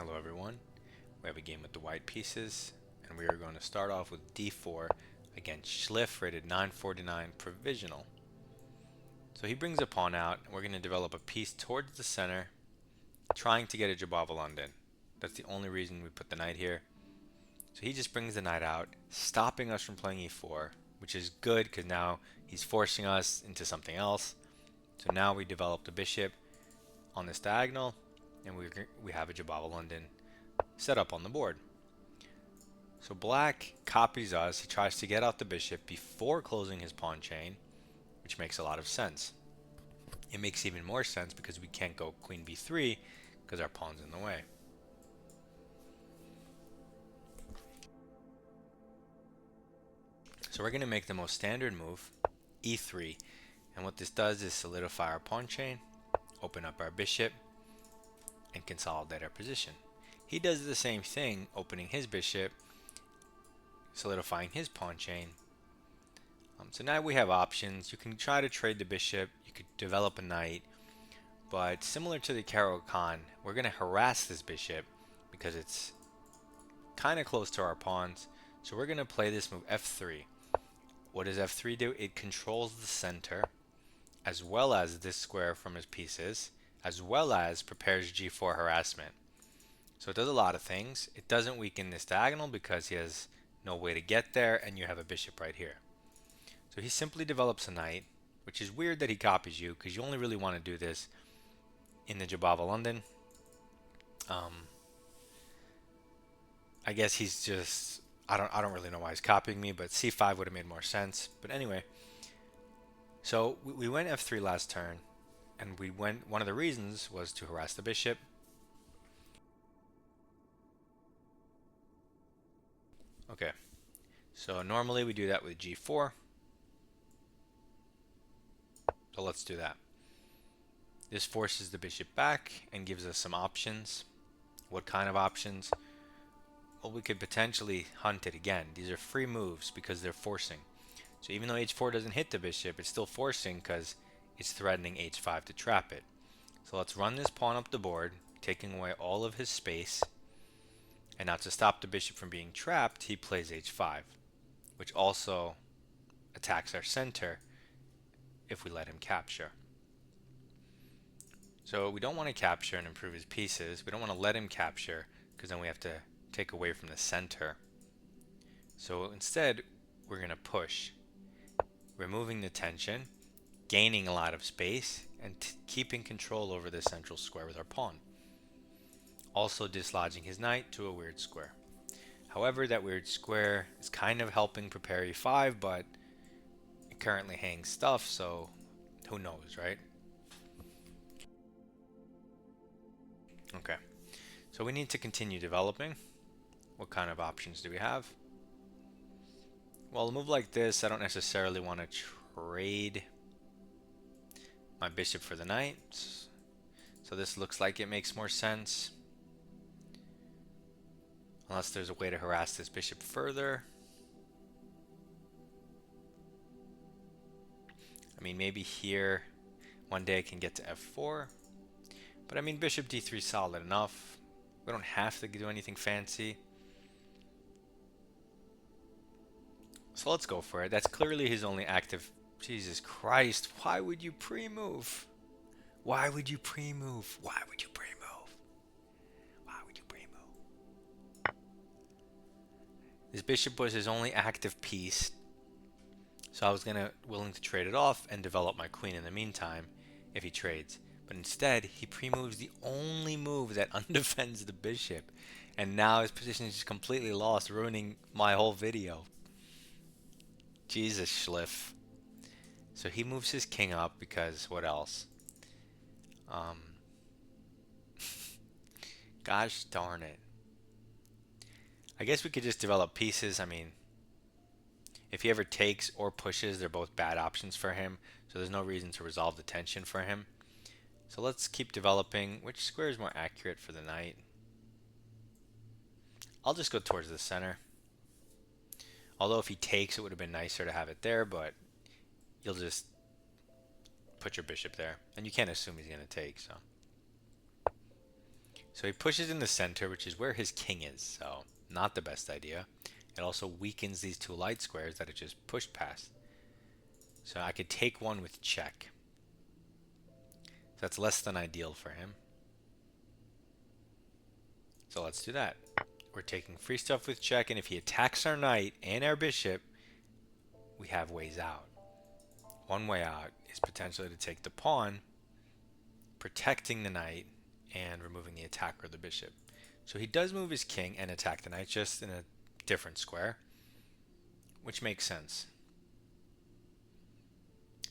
Hello everyone, we have a game with the white pieces, and we are going to start off with d4 against Schliff, rated 949 provisional. So he brings a pawn out, and we're going to develop a piece towards the center, trying to get a Jobava London. That's the only reason we put the knight here. So he just brings the knight out, stopping us from playing e4, which is good because now he's forcing us into something else. So now we develop the bishop on this diagonal, and we have a Jobava London set up on the board. So black copies us. He tries to get out the bishop before closing his pawn chain, which makes a lot of sense. It makes even more sense because we can't go queen b3 because our pawn's in the way. So we're going to make the most standard move, e3. And what this does is solidify our pawn chain, open up our bishop, and consolidate our position. He does the same thing, opening his bishop, solidifying his pawn chain. So now we have options. You can try to trade the bishop, you could develop a knight, but similar to the caro-kann, we're going to harass this bishop because it's kind of close to our pawns. So we're going to play this move f3. What does f3 do? It controls the center, as well as this square from his pieces, as well as prepares g4 harassment. So it does a lot of things. It doesn't weaken this diagonal because he has no way to get there, and you have a bishop right here. So he simply develops a knight, which is weird that he copies you because you only really want to do this in the Jobava London. I guess he's just, I don't really know why he's copying me, but c5 would have made more sense. But anyway, so we went f3 last turn, and one of the reasons was to harass the bishop. Okay, so normally we do that with g4. So let's do that. This forces the bishop back and gives us some options. What kind of options? Well, we could potentially hunt it again. These are free moves because they're forcing. So even though h4 doesn't hit the bishop, it's still forcing because it's threatening h5 to trap it. So let's run this pawn up the board, taking away all of his space. And now to stop the bishop from being trapped, he plays h5, which also attacks our center if we let him capture. So we don't want to capture and improve his pieces. We don't want to let him capture because then we have to take away from the center. So instead, we're going to push, removing the tension, gaining a lot of space, and keeping control over the central square with our pawn. Also dislodging his knight to a weird square. However, that weird square is kind of helping prepare e5, but it currently hangs stuff, so who knows, right? Okay, so we need to continue developing. What kind of options do we have? Well, a move like this, I don't necessarily want to trade my bishop for the knight. So this looks like it makes more sense. Unless there's a way to harass this bishop further. I mean, maybe here one day I can get to f4. But I mean, bishop d3 is solid enough. We don't have to do anything fancy. So let's go for it. That's clearly his only active. Jesus Christ, why would you pre-move? Why would you pre-move? Why would you pre-move? Why would you pre-move? This bishop was his only active piece. So I was willing to trade it off and develop my queen in the meantime if he trades. But instead, he pre-moves the only move that undefends the bishop. And now his position is just completely lost, ruining my whole video. Jesus, Schliff. So he moves his king up because what else? Gosh darn it. I guess we could just develop pieces. I mean, if he ever takes or pushes, they're both bad options for him. So there's no reason to resolve the tension for him. So let's keep developing. Which square is more accurate for the knight? I'll just go towards the center. Although if he takes, it would have been nicer to have it there, but you'll just put your bishop there. And you can't assume he's going to take, so. So he pushes in the center, which is where his king is, so not the best idea. It also weakens these two light squares that it just pushed past. So I could take one with check. So that's less than ideal for him. So let's do that. We're taking free stuff with check, and if he attacks our knight and our bishop, we have ways out. One way out is potentially to take the pawn, protecting the knight, and removing the attacker of the bishop. So he does move his king and attack the knight, just in a different square, which makes sense.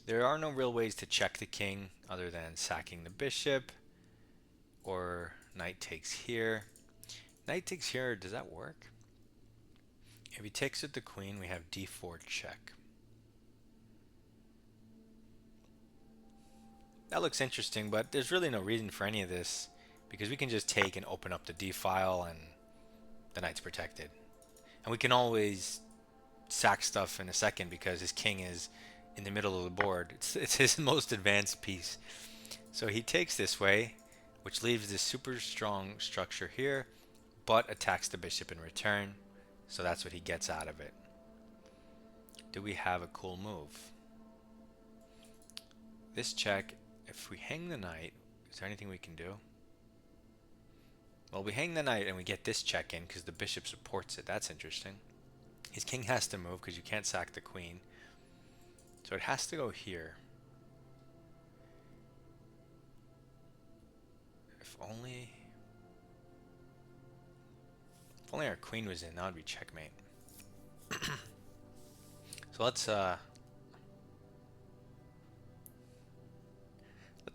There are no real ways to check the king other than sacking the bishop, or knight takes here. Knight takes here, does that work? If he takes with the queen, we have d4 check. That looks interesting, but there's really no reason for any of this, because we can just take and open up the d file and the knight's protected. And we can always sack stuff in a second because his king is in the middle of the board. It's his most advanced piece. So he takes this way, which leaves this super strong structure here, but attacks the bishop in return. So that's what he gets out of it. Do we have a cool move? This check, if we hang the knight, is there anything we can do? Well, we hang the knight and we get this check in because the bishop supports it. That's interesting. His king has to move because you can't sack the queen. So it has to go here. If only our queen was in, that would be checkmate. So let's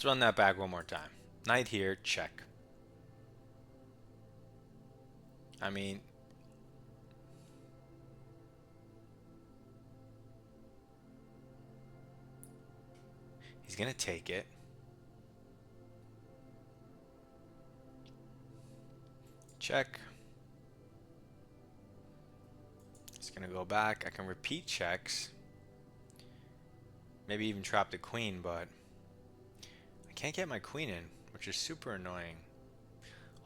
run that back one more time. Knight here, check. I mean, he's gonna take it. Check. It's gonna go back. I can repeat checks. Maybe even trap the queen, but I can't get my queen in, which is super annoying.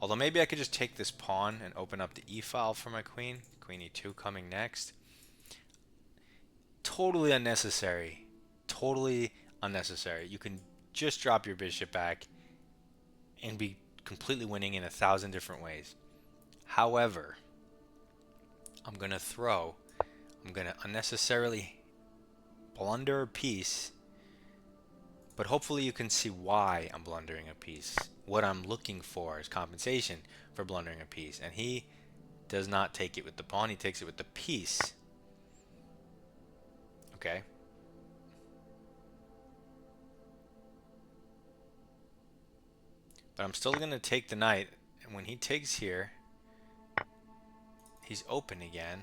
Although maybe I could just take this pawn and open up the e file for my queen. Queen e2 coming next. Totally unnecessary. Totally unnecessary. You can just drop your bishop back and be completely winning in 1,000 different ways. However, I'm going to unnecessarily blunder a piece, but hopefully you can see why I'm blundering a piece. What I'm looking for is compensation for blundering a piece, and he does not take it with the pawn, he takes it with the piece. Okay. But I'm still going to take the knight, and when he takes here, he's open again.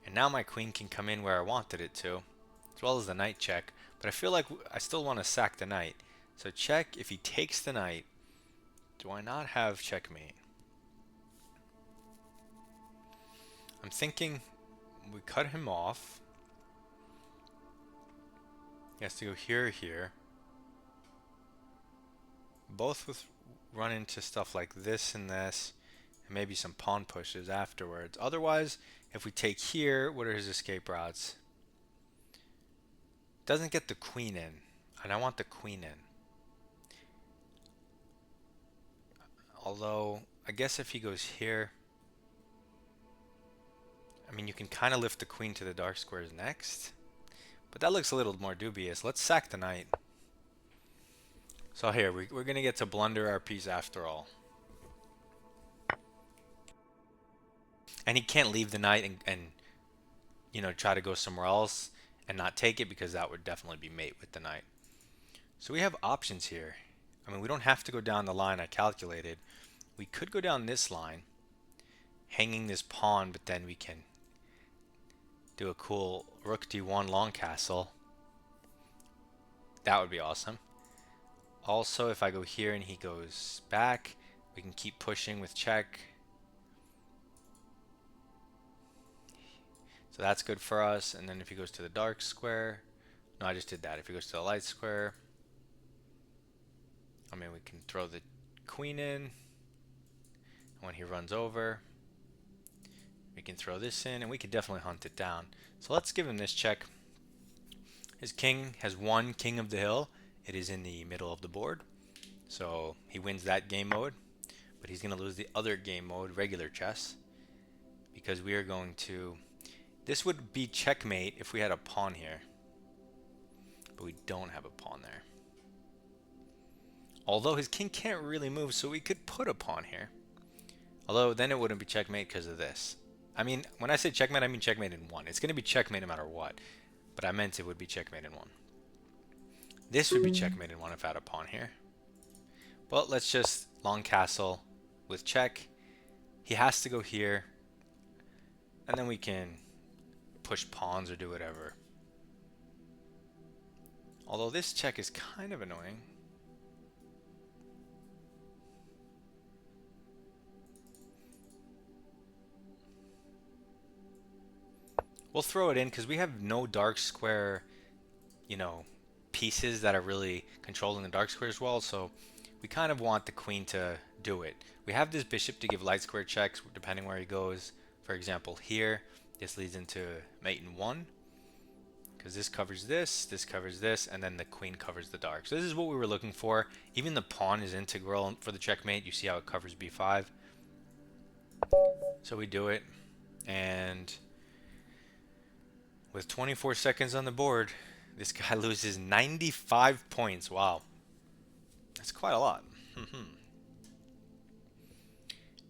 And now my queen can come in where I wanted it to, as well as the knight check. But I feel like I still want to sack the knight. So check, if he takes the knight, do I not have checkmate? I'm thinking we cut him off. He has to go here or here. Both with run into stuff like this and this, and maybe some pawn pushes afterwards. Otherwise, if we take here, what are his escape routes? Doesn't get the queen in, and I want the queen in. Although, I guess if he goes here, I mean, you can kind of lift the queen to the dark squares next, but that looks a little more dubious. Let's sack the knight. So here, we're going to get to blunder our piece after all. And he can't leave the knight and you know, try to go somewhere else and not take it, because that would definitely be mate with the knight. So we have options here. I mean, we don't have to go down the line I calculated. We could go down this line, hanging this pawn, but then we can do a cool rook d1 long castle. That would be awesome. Also, if I go here and he goes back, we can keep pushing with check. So that's good for us. And then if he goes to the dark square, no, I just did that. If he goes to the light square, I mean, we can throw the queen in. When he runs over, we can throw this in, and we can definitely hunt it down. So let's give him this check. His king has one king of the hill. It is in the middle of the board. So he wins that game mode. But he's going to lose the other game mode, regular chess. Because we are going to... This would be checkmate if we had a pawn here. But we don't have a pawn there. Although his king can't really move, so we could put a pawn here. Although then it wouldn't be checkmate because of this. I mean, when I say checkmate, I mean checkmate in one. It's going to be checkmate no matter what. But I meant it would be checkmate in one. This would be checkmate in one if I had a pawn here. But let's just long castle with check. He has to go here. And then we can push pawns or do whatever. Although this check is kind of annoying. We'll throw it in because we have no dark square, you know, pieces that are really controlling the dark square as well. So we kind of want the queen to do it. We have this bishop to give light square checks depending where he goes. For example, here, this leads into mate in one. Because this covers this, and then the queen covers the dark. So this is what we were looking for. Even the pawn is integral for the checkmate. You see how it covers b5. So we do it. And with 24 seconds on the board, this guy loses 95 points. Wow. That's quite a lot.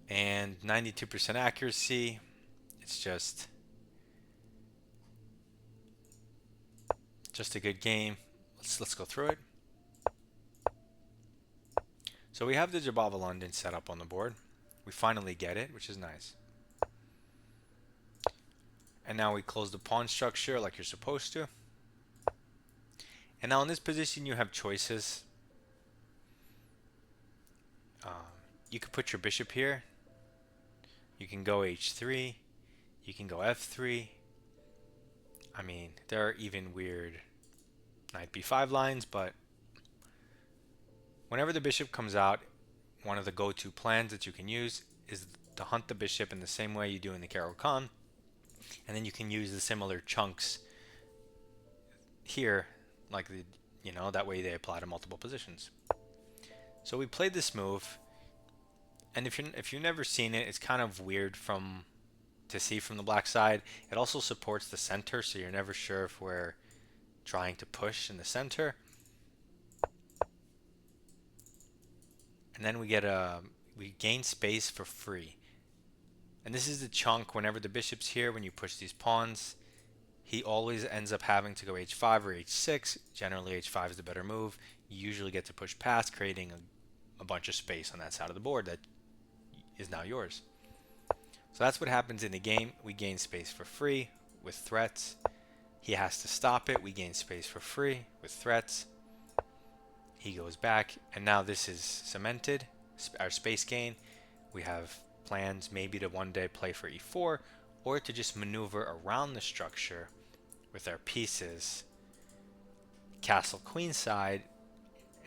And 92% accuracy. It's just a good game. Let's go through it. So we have the Jobava London set up on the board. We finally get it, which is nice. And now we close the pawn structure like you're supposed to. And now in this position you have choices. You could put your bishop here. You can go h3. You can go f3. I mean, there are even weird knight b5 lines, but whenever the bishop comes out, one of the go-to plans that you can use is to hunt the bishop in the same way you do in the caro-kann. And then you can use the similar chunks here, like the, that way they apply to multiple positions. So we played this move, and if you've never seen it, it's kind of weird to see from the black side. It also supports the center, so you're never sure if we're trying to push in the center. And then we gain space for free. And this is the chunk whenever the bishop's here, when you push these pawns, he always ends up having to go h5 or h6. Generally h5 is the better move. You usually get to push past, creating a bunch of space on that side of the board that is now yours. So that's what happens in the game. We gain space for free with threats. He has to stop it. We gain space for free with threats. He goes back, and now this is cemented, our space gain. We have plans maybe to one day play for e4, or to just maneuver around the structure with our pieces, castle queenside,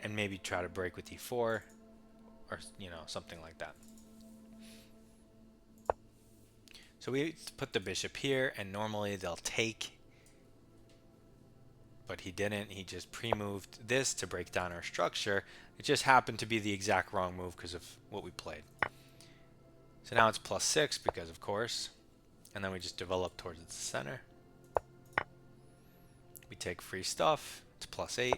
and maybe try to break with e4, or something like that. So we put the bishop here, and normally they'll take, but he didn't. He just pre-moved this to break down our structure. It just happened to be the exact wrong move because of what we played. So now it's +6 because of course, and then we just develop towards the center. We take free stuff. It's +8.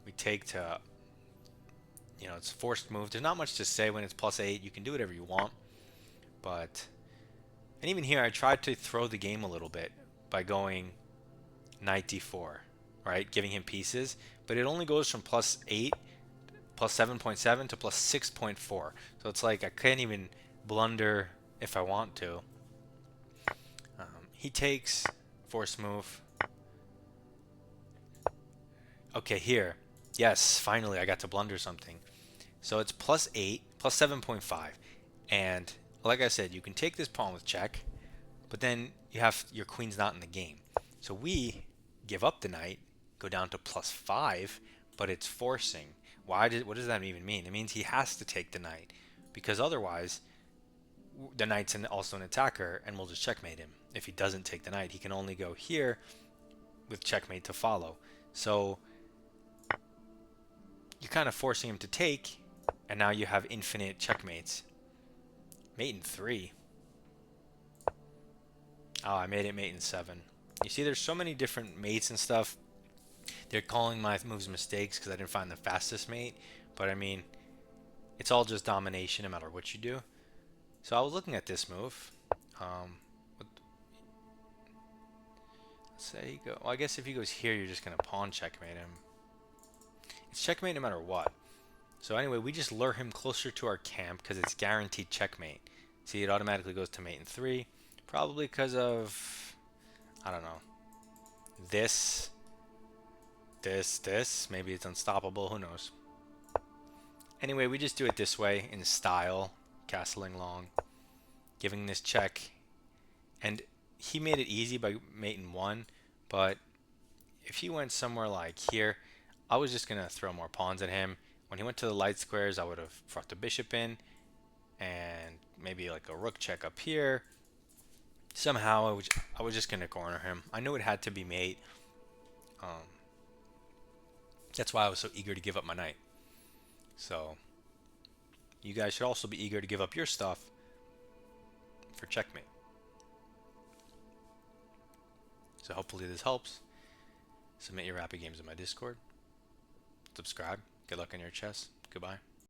We take to, it's a forced move. There's not much to say when it's +8. You can do whatever you want, and even here I tried to throw the game a little bit by going knight d4, right, giving him pieces, but it only goes from +8, +7.7 to +6.4. So it's like I can't even blunder if I want to. He takes, force move. Okay, here, yes, finally I got to blunder something. So it's +8, +7.5, and like I said, you can take this pawn with check, but then your queen's not in the game. So we give up the knight, go down to +5, but it's forcing. What does that even mean? It means he has to take the knight, because otherwise the knight's also an attacker, and we'll just checkmate him. If he doesn't take the knight, he can only go here with checkmate to follow. So you're kind of forcing him to take, and now you have infinite checkmates. Mate in 3. Oh, I made it mate in 7. You see, there's so many different mates and stuff. They're calling my moves mistakes because I didn't find the fastest mate. But I mean, it's all just domination no matter what you do. So I was looking at this move. Let's say he go. Well, I guess if he goes here, you're just going to pawn checkmate him. It's checkmate no matter what. So anyway, we just lure him closer to our camp because it's guaranteed checkmate. See, it automatically goes to mate in 3. Probably because of, I don't know, this. Maybe it's unstoppable. Who knows? Anyway, we just do it this way in style. Castling long. Giving this check. And he made it easy by mate in 1. But if he went somewhere like here, I was just going to throw more pawns at him. When he went to the light squares, I would have brought the bishop in. And maybe like a rook check up here. Somehow, I was just going to corner him. I knew it had to be mate. That's why I was so eager to give up my knight. So, you guys should also be eager to give up your stuff for checkmate. So hopefully this helps. Submit your rapid games in my Discord. Subscribe. Good luck on your chess. Goodbye.